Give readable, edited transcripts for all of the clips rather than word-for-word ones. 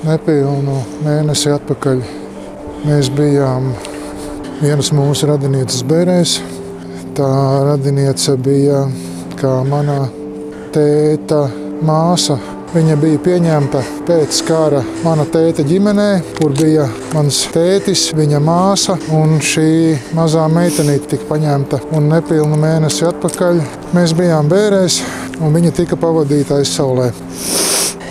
nepilnu mēnesi atpakaļ mēs bijām vienas mūsu radinieces bērēs. Tā radiniece bija kā mana tēta māsa. Viņa bija pieņemta pēc kara mana tēta ģimenē, kur bija mans tētis, viņa māsa, un šī mazā meitenīte tika paņemta. Un nepilnu mēnesi atpakaļ mēs bijām bērēs, un viņa tika pavadīta aizsaulē.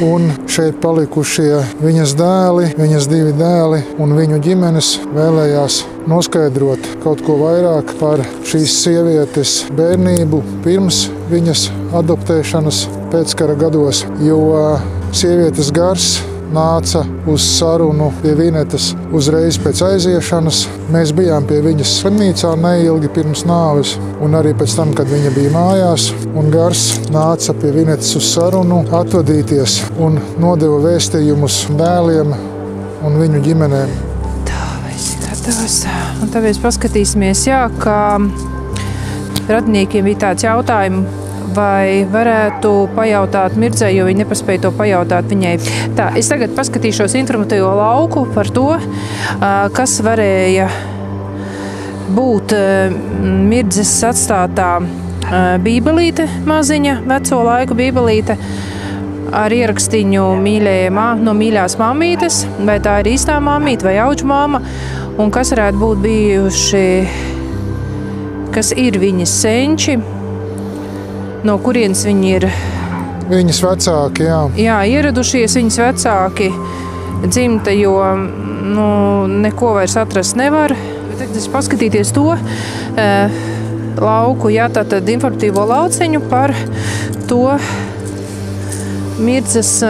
Un šeit palikušie viņas dēli, viņas 2 dēli un viņu ģimenes vēlējās noskaidrot kaut ko vairāk par šīs sievietes bērnību pirms viņas adoptēšanas pēckara gados, jo sievietes gars nāca uz sarunu pie Vinetas uzreiz pēc aiziešanas. Mēs bijām pie viņas slimnīcā neilgi pirms nāves, un arī pēc tam, kad viņa bija mājās, un gars nāca pie Vinetas uz sarunu atvadīties un nodeva vēstījumus dēliem un viņu ģimenēm. Tā viss gatavs. Un tāpēc paskatīsimies, ka radiniekiem bija tāds jautājums, vai varētu pajautāt Mirdzai, jo viņi nepaspēja to pajautāt viņai. Tā, es tagad paskatīšos informatīvo lauku par to, kas varēja būt Mirdzes atstātā bībelīte maziņa, veco laiku bībelīte ar ierakstiņu no mīļās mammītes, vai tā ir īstā mammīte vai auģu mamma, un kas varētu būt bijuši, kas ir viņas senči, no kurienes viņi ir viņas vecāki, ieradušies viņas vecāki dzimta, jo neko vairs atrast nevar. Tagad es paskatīties to lauku, tātad informatīvo lauciņu par to Mirdzes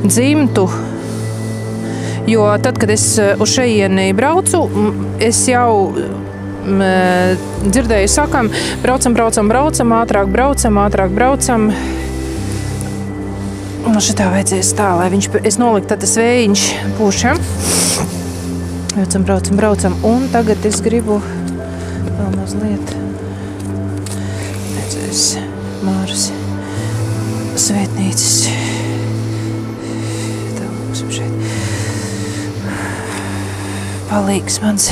dzimtu. Jo tad, kad es uz šejieni braucu, es jau dzirdēju sakam, braucam, ātrāk braucam. Un šitā vajadzēs tā, lai es noliku, tad tas vējiņš pūš, Braucam. Un tagad es gribu vēl mazliet redzēs Māras svētnīcas. Tā mums šeit palīgs mans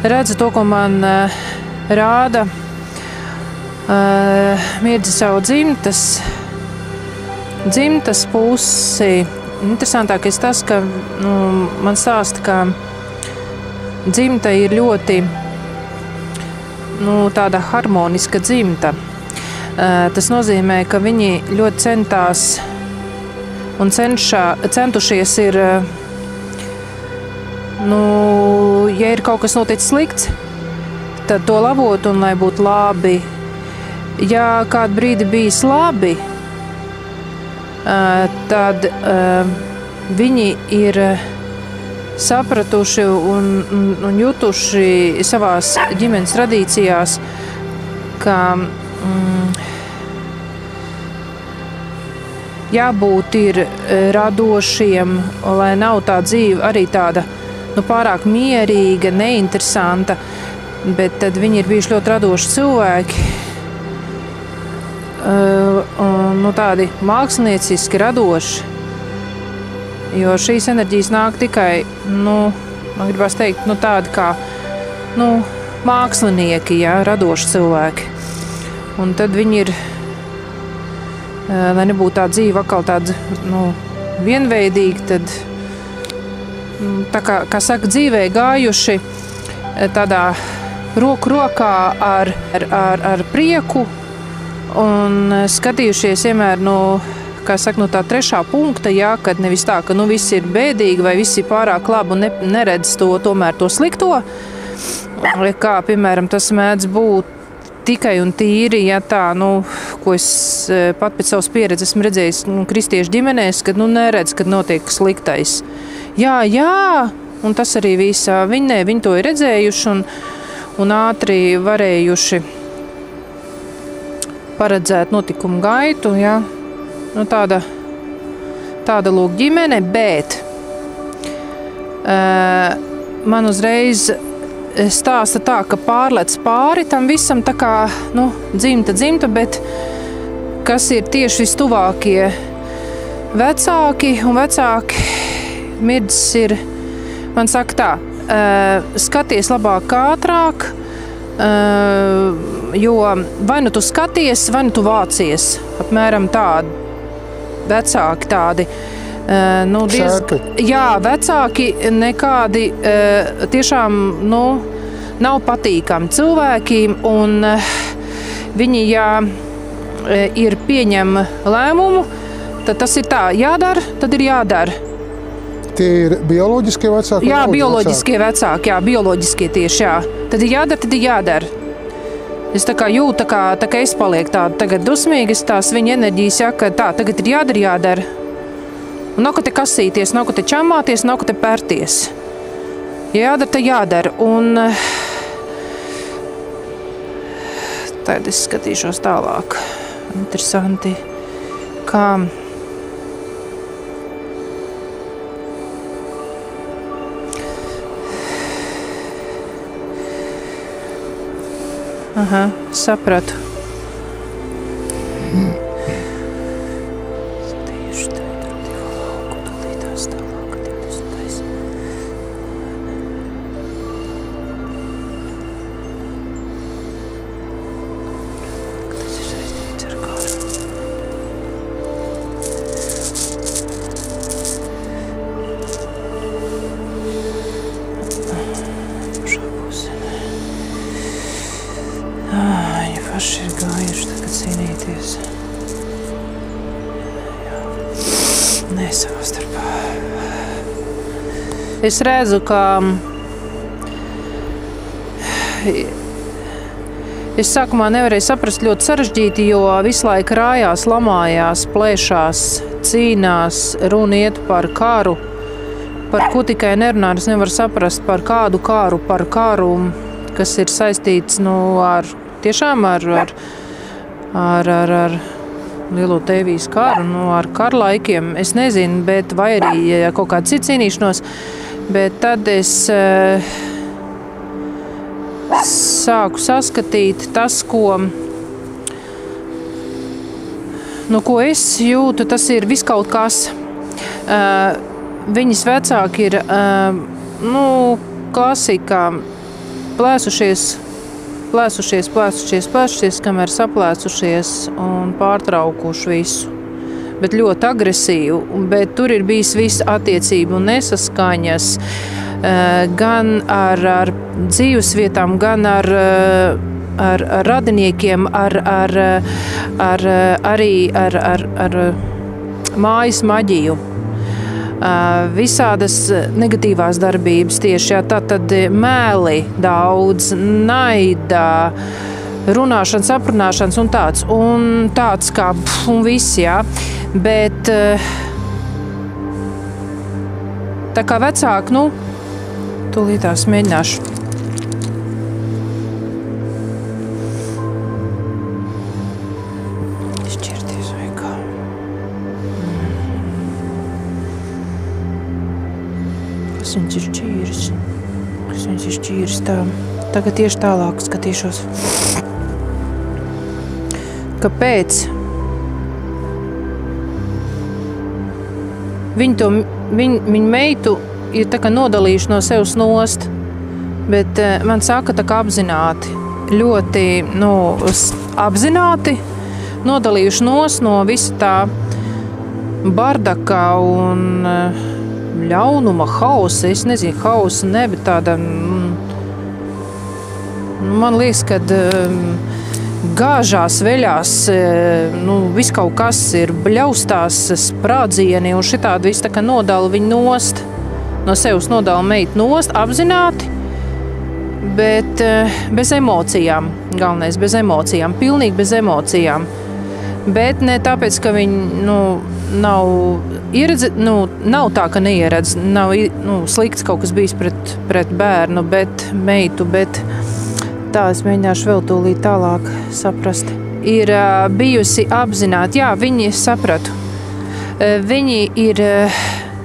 redzu to, ko man rāda Mirdze savu dzimtas pusi. Interesantākais tas, ka man stāsta, ka dzimta ir ļoti tāda harmoniska dzimta. Tas nozīmē, ka viņi ļoti centās un centušies ir ja ir kaut kas noticis slikts, tad to labot un lai būtu labi. Ja kādu brīdi bijis labi, tad viņi ir sapratuši un jutuši savās ģimenes tradīcijās, ka jābūt ir radošiem, lai nav tā dzīve arī tāda pārāk mierīga, neinteresanta, bet tad viņi ir bijuši ļoti radoši cilvēki. tādi mākslinieciski radoši. Jo šīs enerģijas nāk tikai, man gribas teikt, tādi kā, mākslinieki, jā, radoši cilvēki. Un tad viņi ir, lai nebūtu tā dzīve atkal tāda, vienveidīga, tad, tā kā saka, dzīvē gājuši tādā roku rokā ar prieku un skatījušies vienmēr, kā saka, no tā trešā punkta, jā, kad nevis tā, ka viss ir bēdīgi vai viss ir pārāk labi un neredz tomēr to slikto, kā, piemēram, tas mēdz būt tikai un tīri, ja tā, ko es pat pēc savas pieredzes esmu redzējis kristiešu ģimenēs, kad, neredz, kad notiek sliktais. Jā, un tas arī viss, viņi to ir redzējuši un ātri varējuši paredzēt notikumu gaitu, jā. Tāda lūk ģimene, bet man uzreiz stāsta tā, ka pārlec pāri tam visam tā kā, dzimta, bet kas ir tieši vistuvākie vecāki un vecāki mirdzes ir, man saka tā, skaties labāk ātrāk, jo vai tu skaties, vai tu vācies, apmēram tādi. Vecāki tādi, vecāki nekādi tiešām, nav patīkami cilvēki, un viņi, ja ir pieņem lēmumu, tad tas ir tā, jādara, tad ir jādara. Tie ir bioloģiskie vecāki? Jā, bioloģiskie vecāki, jā, bioloģiskie tieši, jā. Tad ir jādara. Es tā kā jūtu, tā kā es palieku tāda tagad dusmīgas, tās viņa enerģijas, ja, ka tā, tagad ir jādara. Un nav, ka te kasīties, nav, ka te čamāties, nav, ka te pērties. Ja jādara, tad jādara. Un tad es skatīšos tālāk. Interesanti, kā... Aha, sapratu. Paši ir gājuši tagad cīnīties. Nē, savā starpā. Es redzu, ka es sākumā nevarēju saprast ļoti sarežģīti, jo visu laiku rājās, lamājās, plēšās, cīnās, runa iet par karu, par ko tikai nerunā. Es nevaru saprast par kādu karu, kas ir saistīts, tiešām ar lielo tēvijas karu, ar karlaikiem, es nezinu, bet vai arī kaut kāda cita cīnīšanos, bet tad es sāku saskatīt tas, ko es jūtu, tas ir viskaut kas. Viņas vecāki ir, klasikā plēsušies, kamēr saplēsušies un pārtraukuši visu. Bet ļoti agresīvu, bet tur ir bijis viss attiecību nesaskaņas, gan ar dzīvesvietām, gan ar radiniekiem, arī ar mājas maģiju. Visādas negatīvās darbības tieši, tātad mēli daudz, naida, runāšanas, aprunāšanas un tāds kā un viss, jā. Bet tā kā vecāki, tūlītās mēģināšu. Kas viņas ir šķīris tā. Tagad tieši tālāk skatīšos. Kāpēc Viņa meitu ir tā kā nodalījuši no sevis nost, bet man saka tā kā apzināti, ļoti apzināti nodalījuši nost no visa tā bardaka un ļaunuma, hausa. Es nezinu, hausa ne, bet tāda, man liekas, kad gāžās, veļās, viss kaut kas ir bļaustās, sprādzieni un šitādi viss tā kā nodala viņu nost. No sevis nodala meitu nost, apzināti, bet bez emocijām. Galvenais, bez emocijām. Pilnīgi bez emocijām. Bet ne tāpēc, ka viņi nav ieredzi, nav tā, ka neieredz. Nav slikts kaut kas bijis pret bērnu, bet meitu, bet tā es mēģināšu vēl tūlīt tālāk saprast. Ir bijusi apzināti, jā, viņi sapratu. Viņi ir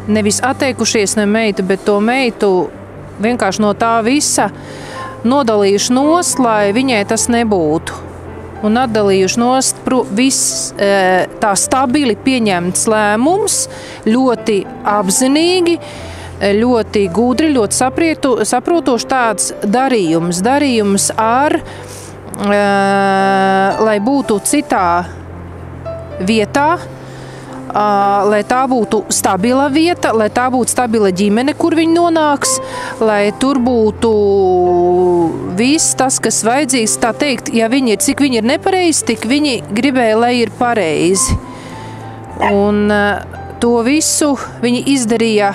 nevis atteikušies ne meitu, bet to meitu vienkārši no tā visa nodalījuši nost, lai viņai tas nebūtu. Un atdalījuši nost viss tā stabili pieņemts lēmums, ļoti apzinīgi, ļoti gudri, ļoti saprotoši tāds darījums ar, lai būtu citā vietā, lai tā būtu stabila vieta, lai tā būtu stabila ģimene, kur viņi nonāks, lai tur būtu viss tas, kas vajadzīgs, tā teikt, ja cik viņi ir nepareizi, tik viņi gribēja, lai ir pareizi. Un to visu viņi izdarīja,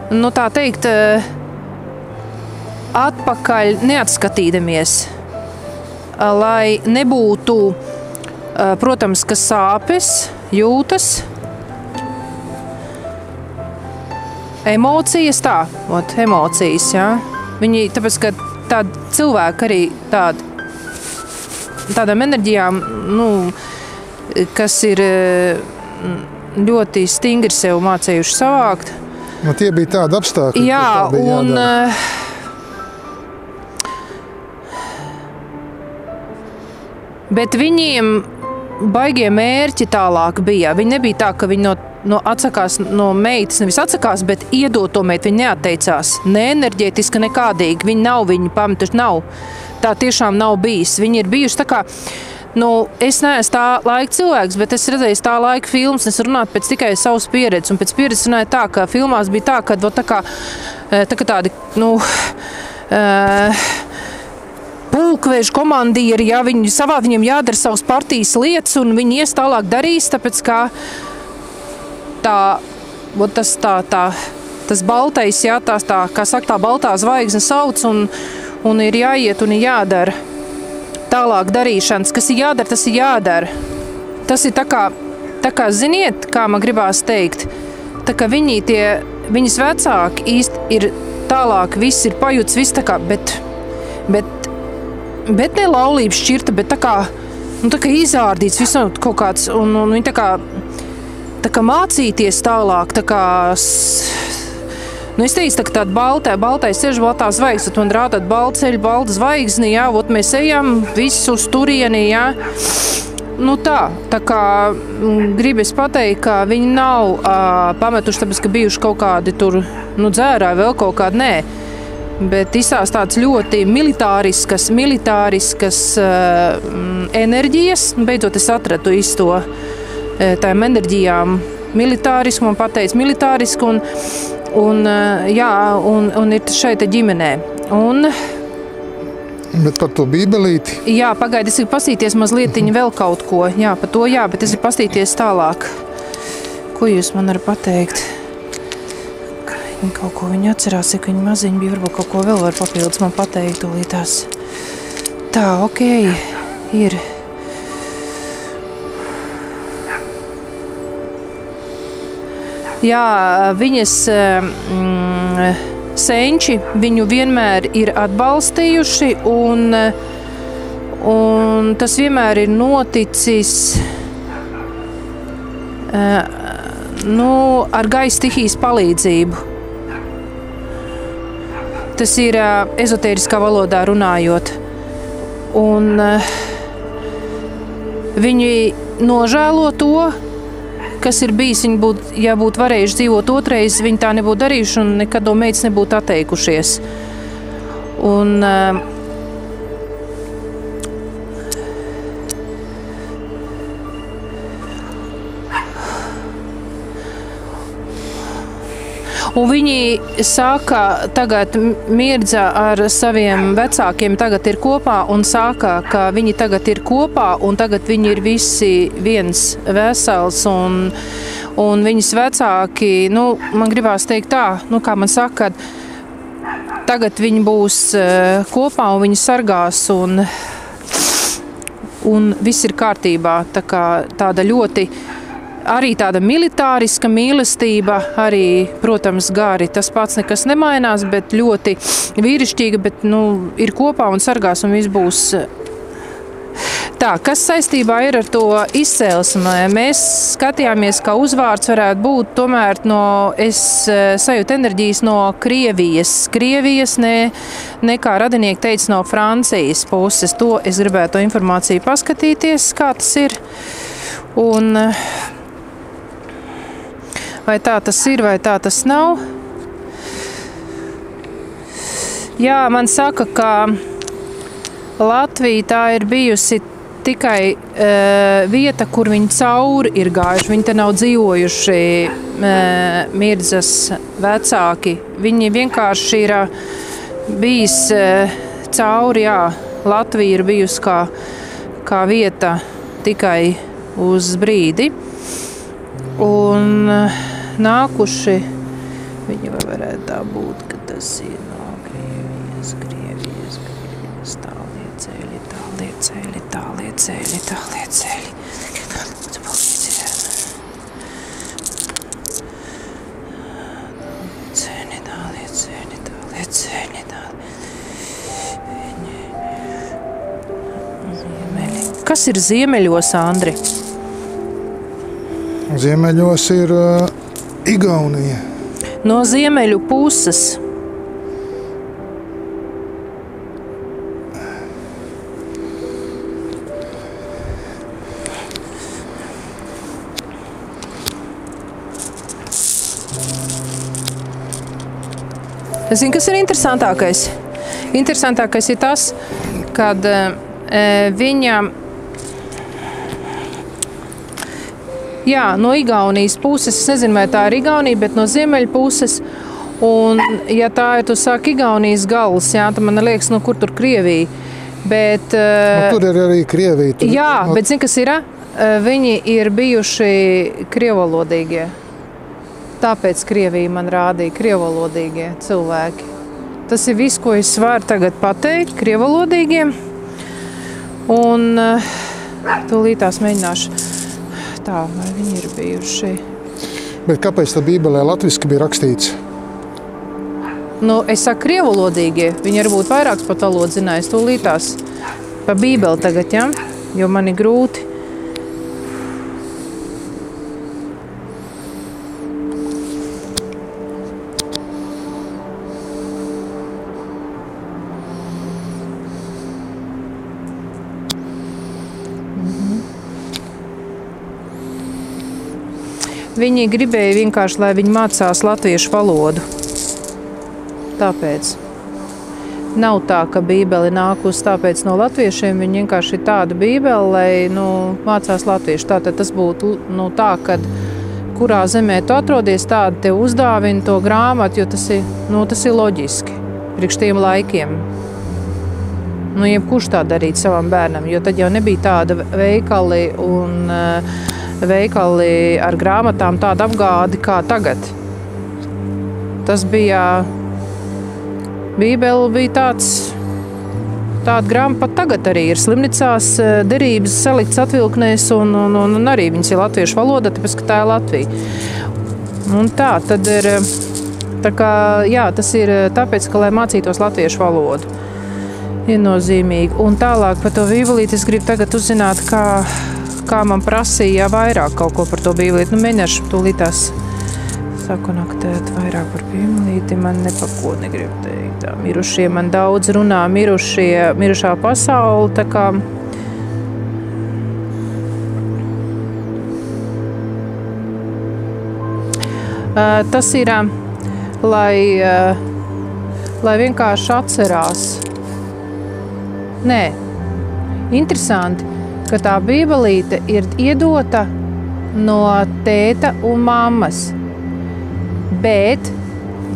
tā teikt, atpakaļ neatskatīdamies, lai nebūtu, protams, ka sāpes, jūtas, emocijas, emocijas, jā. Viņi, tāpēc, ka tādi cilvēki arī tādām enerģijām, kas ir ļoti stingri sev mācījuši savākt. Tie bija tādi apstākļi, jā, tā bija jādara. Bet viņiem baigie mērķi tālāk bija. Viņi nebija tā, ka viņi atsakās no meitas, nevis atsakās, bet iedod to meitu. Viņi neatteicās. Ne enerģētiski, nekādīgi. Viņi nav viņu pametuši. Nav. Tā tiešām nav bijis. Viņi ir bijuši tā kā, es neesmu tā laika cilvēks, bet es redzēju tā laika filmas, es runāju pēc tikai savas pieredzes. Un pēc pieredzes runāju tā, ka filmās bija tā, ka tādi, pulkvežu komandieri, ja viņiem jādara savas partijas lietas, un viņi ies tālāk darīs, tāpēc kā tas baltais, jā, kā saka, tā baltā zvaigzne sauc, un ir jāiet un ir jādara tālāk darīšanas. Kas ir jādara, tas ir jādara. Tas ir tā kā ziniet, kā man gribās teikt, tā kā viņas vecāki īsti ir tālāk, viss ir pajuts, viss tā kā, bet ne laulības šķirta, bet tā kā izārdīts visam kaut kāds, un viņi tā kā mācīties tālāk, tā kā, es teicu, tāda baltais ceļš, baltā zvaigzne, un rādāt balta ceļa, balta zvaigzni, jā, mēs ejam, viss uz turieni, jā. Tā kā gribas pateikt, ka viņi nav pametuši, tāpēc, ka bijuši kaut kādi tur, dzērāji, vēl kaut kādi, nē. Bet izsās tāds ļoti militāriskas enerģijas. Beidzot es atradu to tām enerģijām militārisku, man pateica militārisku, un ir šeit ģimenē. Bet par to bībelīti? Jā, pagaidi, es gribu pasīties mazlietiņu vēl kaut ko. Jā, par to, jā, bet es gribu pasīties tālāk. Ko jūs man varat pateikt? Kaut ko viņi atcerās, cik viņi maziņi bija, varbūt kaut ko vēl var papildus man pateikt tūlītās. Tā, ok, ir. Jā, viņas senči viņu vienmēr ir atbalstījuši, un tas vienmēr ir noticis ar gaisa stihijas palīdzību. Tas ir ezotēriskā valodā runājot. Un viņi nožēlo to, kas ir bijis, viņi būtu, ja būtu varējuši dzīvot otrais, viņi tā nebūtu darījuši un nekad no meitas nebūtu atteikušies. Un viņi sāka tagad Mirdza ar saviem vecākiem tagad ir kopā un sāka, ka viņi tagad ir kopā un tagad viņi ir visi viens vesels un viņas vecāki, man gribās teikt tā, kā man saka, tagad viņi būs kopā un viņi sargās un viss ir kārtībā, tāda ļoti arī tāda militāriska mīlestība, arī, protams, gari. Tas pats nekas nemainās, bet ļoti vīrišķīga, bet, ir kopā un sargās un viss būs. Tā, kas saistībā ir ar to izcelsmi? Mēs skatījāmies, ka uzvārds varētu būt tomēr es sajūtu enerģijas no Krievijas. Krievijas, ne kā radinieki teica, no Francijas puses. To es gribētu to informāciju paskatīties, kā tas ir. Un vai tā tas ir, vai tā tas nav. Jā, man saka, ka Latvija tā ir bijusi tikai vieta, kur viņi cauri ir gājuši. Viņi te nav dzīvojuši Mirdzas vecāki. Viņi vienkārši ir bijis cauri, jā. Latvija ir bijusi kā vieta tikai uz brīdi. Un nākuši, viņi varētu tā būt, ka tas ir no Krievijas, tālie ceļi. Kas ir ziemeļos, Andri? Ziemeļos ir Igaunija. No ziemeļu puses. Es zinu, kas ir interesantākais. Interesantākais ir tas, kad viņa no Igaunijas puses, es nezinu, vai tā ir Igaunija, bet no ziemeļu puses. Un, ja tā ir, tu sāki Igaunijas gals, tad man liekas, kur tur Krievija. Bet, tur ir arī Krievija. Bet zini, kas ir? Viņi ir bijuši krievalodīgie. Tāpēc Krievija man rādīja krievalodīgie cilvēki. Tas ir viss, ko es varu tagad pateikt krievalodīgiem. Un tūlītās mēģināšu. Tā, vai viņi ir bijuši? Bet kāpēc tā Bībelē latviski bija rakstīts? Es saku krievalodīgie. Viņi varbūt vairākas pat valodas zinājis tūlītās. Pa Bībeli tagad, jo man ir grūti. Viņi gribēja vienkārši, lai viņi mācās latviešu valodu. Tāpēc. Nav tā, ka Bībeli nāk uz tāpēc no latviešiem. Viņi vienkārši ir tāda Bībele, lai mācās latviešu. Tātad tas būtu tā, kad kurā zemē tu atrodies, tāda tev uzdāvina to grāmatu, jo tas ir loģiski priekš tiem laikiem. Jebkurš tā darīt savam bērnam, jo tad jau nebija tāda veikali ar grāmatām tāda apgādi kā tagad. Tas bija, Bībele bija tāda grāmata pat tagad arī ir slimnicās derības salikts atvilknēs un arī viņas ir latviešu valoda, tāpēc, ka tā ir Latvija. Un tā, tad ir, tas ir tāpēc, ka, lai mācītos latviešu valodu. Ir nozīmīgi. Un tālāk par to bībelīti es gribu tagad uzzināt, kā man prasīja vairāk kaut ko par to bībelīti. Mēģināšu tūlītās sakonaktēt vairāk par bībelīti. Man nepako negribu teikt. Mirušie man daudz runā, mirušā pasaule. Tā kā tas ir, lai vienkārši atcerās. Nē, interesanti, ka tā bībelīte ir iedota no tēta un mammas. Bet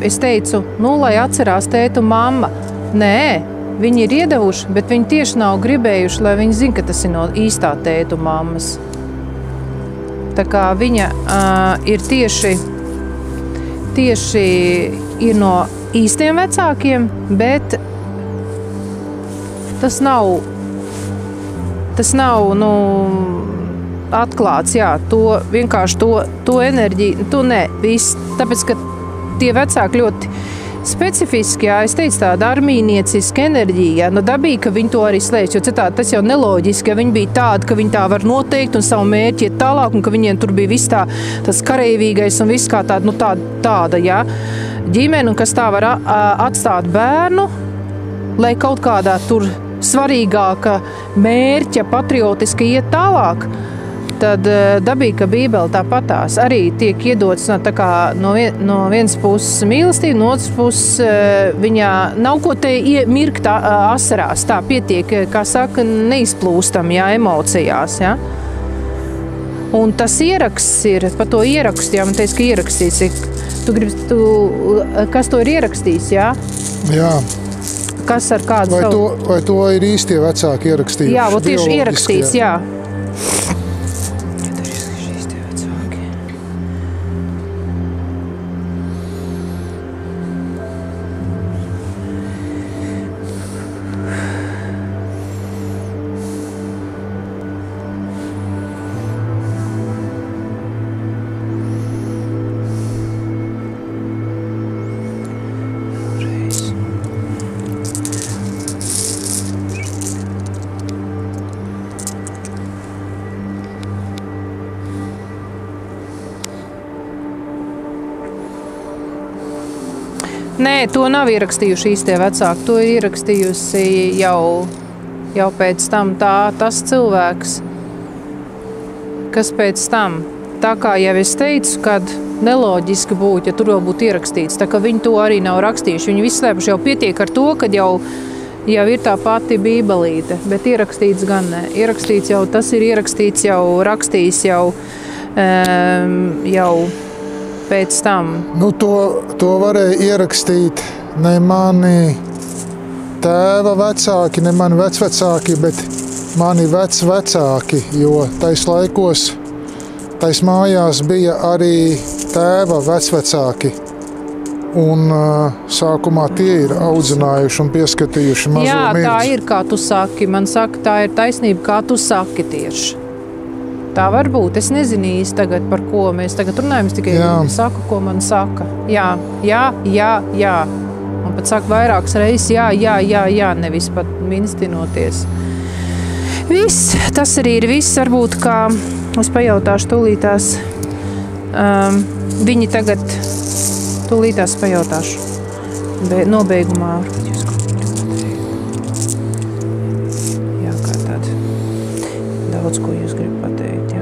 es teicu, lai atcerās tēta un mamma. Nē, viņi ir iedevuši, bet viņi tieši nav gribējuši, lai viņi zina, ka tas ir no īstā tēta un mammas. Tā kā viņa ir tieši ir no īstiem vecākiem, bet tas nav atklāts, jā, to vienkārši to enerģiju, viss, tāpēc, ka tie vecāki ļoti specifiski, jā, es teicu tāda armīnieciska enerģija, dabīgi, ka viņi to arī slēdz, jo citādi tas jau neloģiski, ja viņi bija tādi, ka viņi tā var noteikt un savu mērķi iet tālāk, un ka viņiem tur bija viss tas kareivīgais un viss kā tāda, jā, ģimene, un kas tā var atstāt bērnu, lai kaut kādā tur svarīgāka mērķa patriotiski iet tālāk, tad dabīgi, ka Bībele tāpatās arī tiek iedots no vienas puses mīlestība, no otras puses viņā nav ko te mirkt asarās, tā pietiek, kā saka, neizplūstam, jā, emocijās, jā. Un tas ieraksts ir, par to ierakstu, jā, man teica, ka ierakstīts, kas to ir ierakstījis, jā? Jā. Kas ar kādu savu? Vai to ir īstie vecāki ierakstījuši? Jā, tieši ierakstīts, jā. Nē, to nav ierakstījuši īstie vecāki. To ir ierakstījusi jau pēc tam tas cilvēks, kas pēc tam. Tā kā jau es teicu, kad neloģiski būtu, ja tur vēl būtu ierakstīts. Tā kā viņi to arī nav rakstījuši. Viņi izslēpuši jau pietiek ar to, kad jau ir tā pati bībelīte. Bet ierakstīts gan ne. Ierakstīts jau, tas ir ierakstīts jau, rakstījis jau pēc tam. To varēja ierakstīt ne mani tēva vecāki, ne mani vecvecāki, bet mani vecvecāki, jo tais laikos, tais mājās bija arī tēva vecvecāki. Un sākumā tie ir audzinājuši un pieskatījuši mazo mirdzi. Jā, tā ir, kā tu saki. Man saka, tā ir taisnība, kā tu saki tieši. Tā var būt. Es nezinu īsti tagad, par ko mēs tagad runājam. Es tikai saku, ko man saka. Jā. Un pat saka vairākas reizes jā, nevis pat minstinoties. Viss, tas arī ir viss. Varbūt, kā es pajautāšu tūlītās. Viņi tagad tūlītās pajautāšu. Nobeigumā. Jā, kā tad. Daudz, ko jūs gribat pateikt, jā.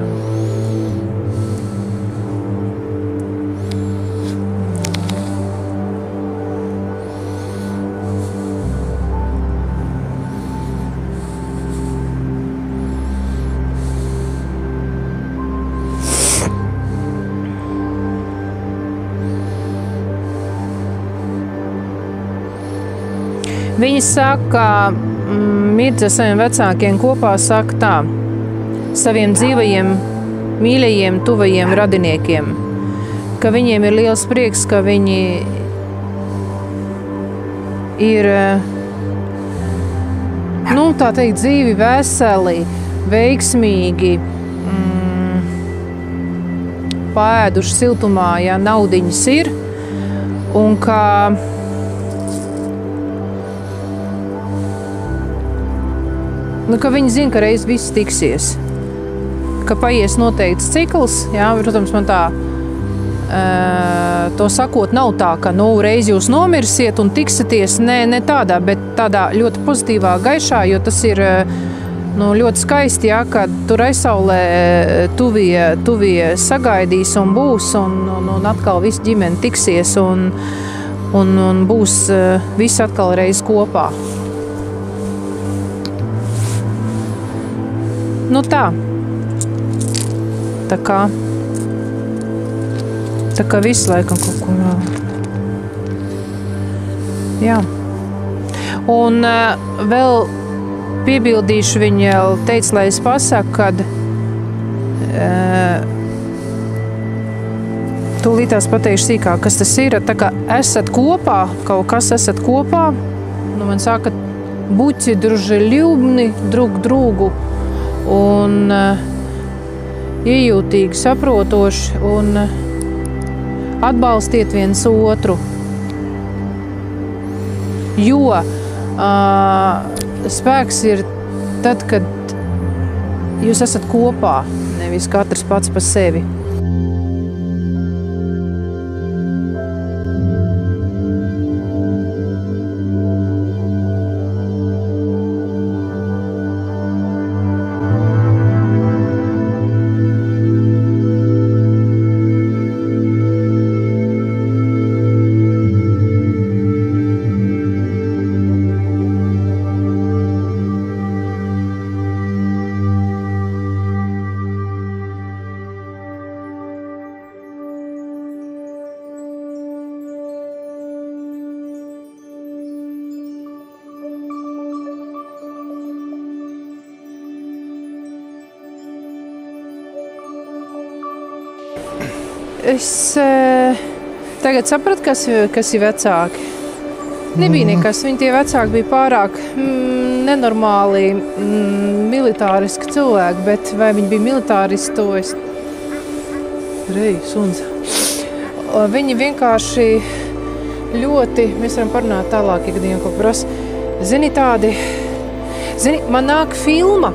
Viņi saka, mirdz ar saviem vecākiem kopā, saka tā, saviem dzīvajiem, mīļajiem, tuvajiem radiniekiem, ka viņiem ir liels prieks, ka viņi ir, tā teikt, dzīvi, veseli, veiksmīgi, paēduši siltumā, ja naudiņas ir, un ka viņi zina, ka reiz viss tiksies. Ka paies noteikts cikls, jā, protams, man tā, to sakot, nav tā, ka, reiz jūs nomirsiet un tiksieties, ne tādā, bet tādā ļoti pozitīvā gaišā, jo tas ir ļoti skaisti, jā, kad tur aizsaulē tuvie sagaidīs un būs, un atkal visi ģimene tiksies, un būs visi atkal reiz kopā. Nu tā. Tā kā visu laikam kaut ko jā. Un vēl piebildīšu, viņa teica, lai es pasaku, kad tūlītās pateikšu sīkāk, kas tas ir. Tā kā esat kopā, kaut kas esat kopā, nu man saka, buķi druži ļubni, drug drūgu un iejūtīgi, saprotoši un atbalstiet viens otru. Jo spēks ir tad, kad jūs esat kopā, nevis katrs pats pa sevi. Es tagad sapratu, kas ir vecāki. Nebija nekas, viņi tie vecāki bija pārāk nenormāli militāriski cilvēki, bet vai viņi bija militāristi, to es... Suns. Viņi vienkārši ļoti, mēs varam parunāt tālāk, ja gadījumā ko prasa. Zini, man nāk filma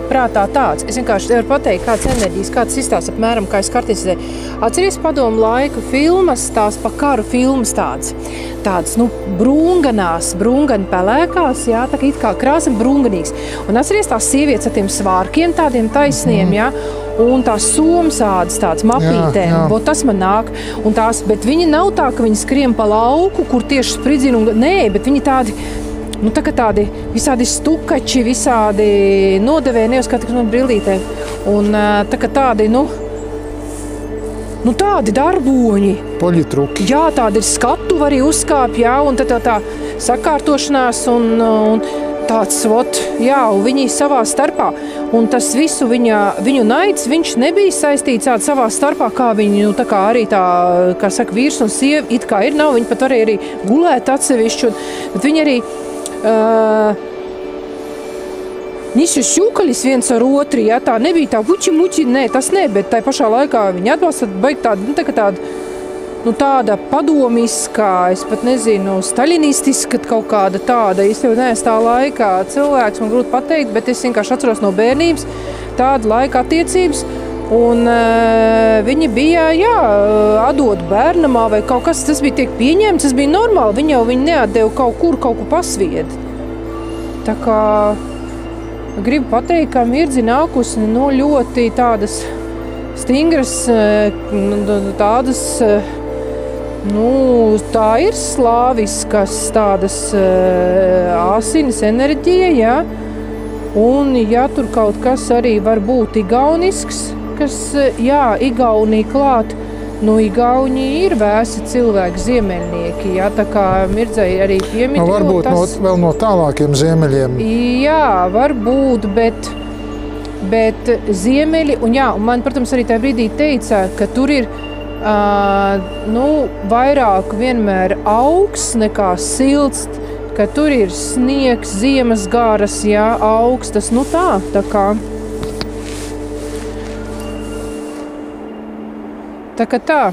prātā tāds. Es vienkārši varu pateikt, kāds enerģijas, kāds izstāsts apmēram, kā es kartīzēju. Atceries padomu laiku filmas, tās pa karu filmas tādas, brungani pelēkās, jā, tā kā it kā krāsa brunganīgs. Un atceries tās sievietes ar tiem svārkiem, tādiem taisniem, jā, un tās somsādas tāds mapītēm, tas man nāk. Un tās, bet viņi nav tā, ka viņi skrien pa lauku, kur tieši spridzina, nē, bet viņi tādi, tā kā tādi visādi stukači, visādi nodevēji, neuzskatīt no brillītēm. Un tā kā tādi, tādi darboņi. Poļitruki. Jā, tādi ir skatu arī uzkāp, jā, un tā sakārtošanās un tāds, un viņi savā starpā. Un tas visu viņu naids, viņš nebija saistīts savā starpā, kā viņi, tā kā arī tā, kā saka, vīrs un sieva, it kā ir, nav, viņi pat arī gulēt atsevišķi, bet viņi arī Nišas šūkaļis viens ar otru, ja tā nebija tā vuči-muči, nē, tas ne, bet tai pašā laikā viņi atbalsta, baigi tāda padomiskā, es pat nezinu, staļinistiska kaut kāda tāda, es jau neesmu tā laikā cilvēks, man grūti pateikt, bet es vienkārši atceros no bērnības tādu laika attiecības, un viņi bija, atdot bērnamā vai kaut kas, tas bija tiek pieņemts, tas bija normāli, viņi neatdeva kaut ko pasvied. Tā kā gribu pateikt, ka Mirdzi nākusi no ļoti tādas stingras, tādas, tā ir slāviskas tādas asinis enerģija, jā. Un ja tur kaut kas arī var būt igaunisks, kas, Igaunija klāt, Igauņi ir vēsi cilvēki, ziemeļnieki, jā, tā kā Mirdzei arī piemin. Varbūt vēl no tālākiem ziemeļiem. Jā, varbūt, bet ziemeļi, un man, protams, arī tajā brīdī teica, ka tur ir, vairāk vienmēr augsts nekā silts, ka tur ir sniegs, ziemas garas, augstas, tā kā. Tā kā tā.